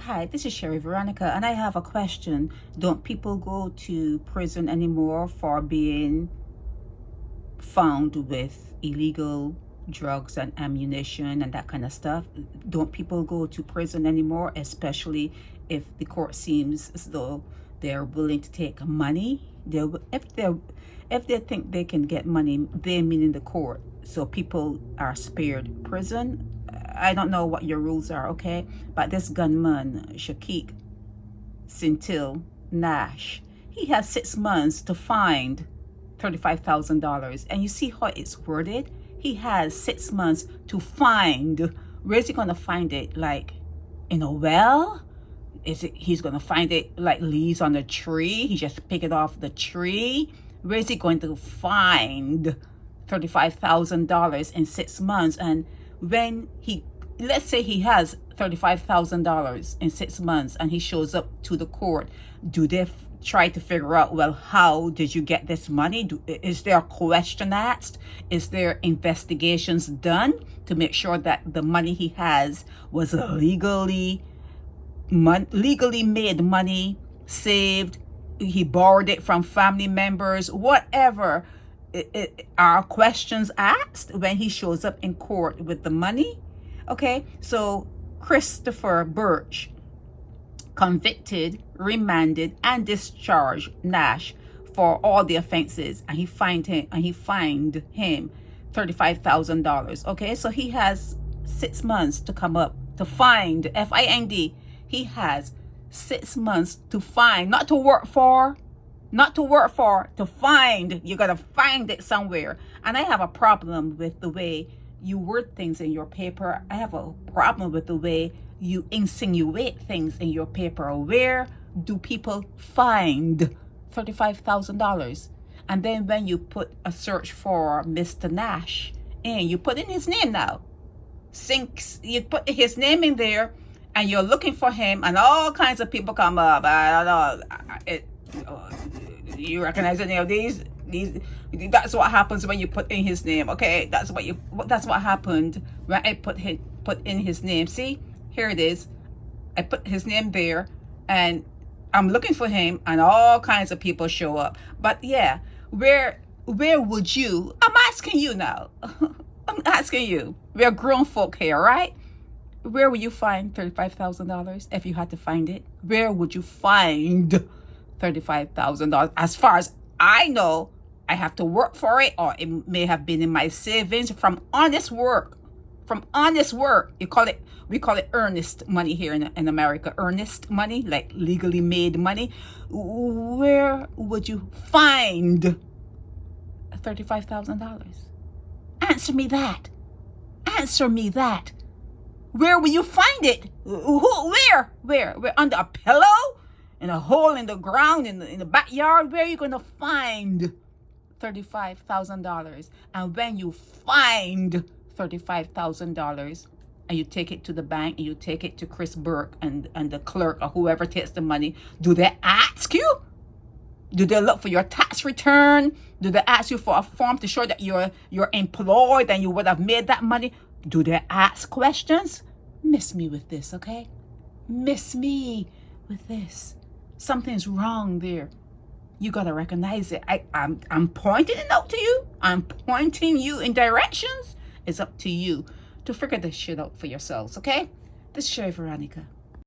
Hi, this is Sherry Veronica, and I have a question. Don't people go to prison anymore for being found with illegal drugs and ammunition and that kind of stuff? Don't people go to prison anymore, especially if the court seems as though they're willing to take money? If they think they can get money, they meaning the court, so people are spared prison. I don't know what your rules are, okay? But this gunman, Sakeek, Syntil, Nash, he has 6 months to find $35,000. And you see how it's worded? He has 6 months to find. Where's he gonna find it? Like in a well? Is it he's gonna find it like leaves on a tree? He just pick it off the tree? Where's he going to find $35,000 in 6 months? And when let's say he has $35,000 in 6 months and he shows up to the court, do they try to figure out, well, how did you get this money? Is there a question asked? Is there investigations done to make sure that the money he has was legally made money, saved, he borrowed it from family members, whatever? Are questions asked when he shows up in court with the money? Okay, so Christopher Birch convicted, remanded, and discharged Nash for all the offenses, and he fined him $35,000. Okay, so he has 6 months to come up to find, F-I-N-D. He has 6 months to find, not to work for, to find. You gotta find it somewhere. And I have a problem with the way you word things in your paper. I have a problem with the way you insinuate things in your paper. Where do people find $35,000? And then when you put a search for Mr. Nash and you put in his name now, you put his name in there and you're looking for him, and all kinds of people come up. I don't know. You recognize any of these? That's what happens when you put in his name. Okay, that's what happened when I put in his name. See, here it is. I put his name there, and I'm looking for him, and all kinds of people show up. But yeah, where would you? I'm asking you now. I'm asking you. We're grown folk here, right? Where would you find $35,000 if you had to find it? Where would you find $35,000? As far as I know, I have to work for it, or it may have been in my savings from honest work. From honest work. We call it earnest money here in America. Earnest money, like legally made money. Where would you find $35,000? Answer me that. Answer me that. Where will you find it? Where? Where? Under a pillow? In a hole in the ground, in the backyard? Where are you going to find $35,000? And when you find $35,000 and you take it to the bank and you take it to Chris Burke and the clerk or whoever takes the money, do they ask you? Do they look for your tax return? Do they ask you for a form to show that you're employed and you would have made that money? Do they ask questions? Miss me with this, okay? Miss me with this. Something's wrong there. You gotta recognize it. I'm pointing it out to you. I'm pointing you in directions. It's up to you to figure this shit out for yourselves, okay? This is Sherry Veronica.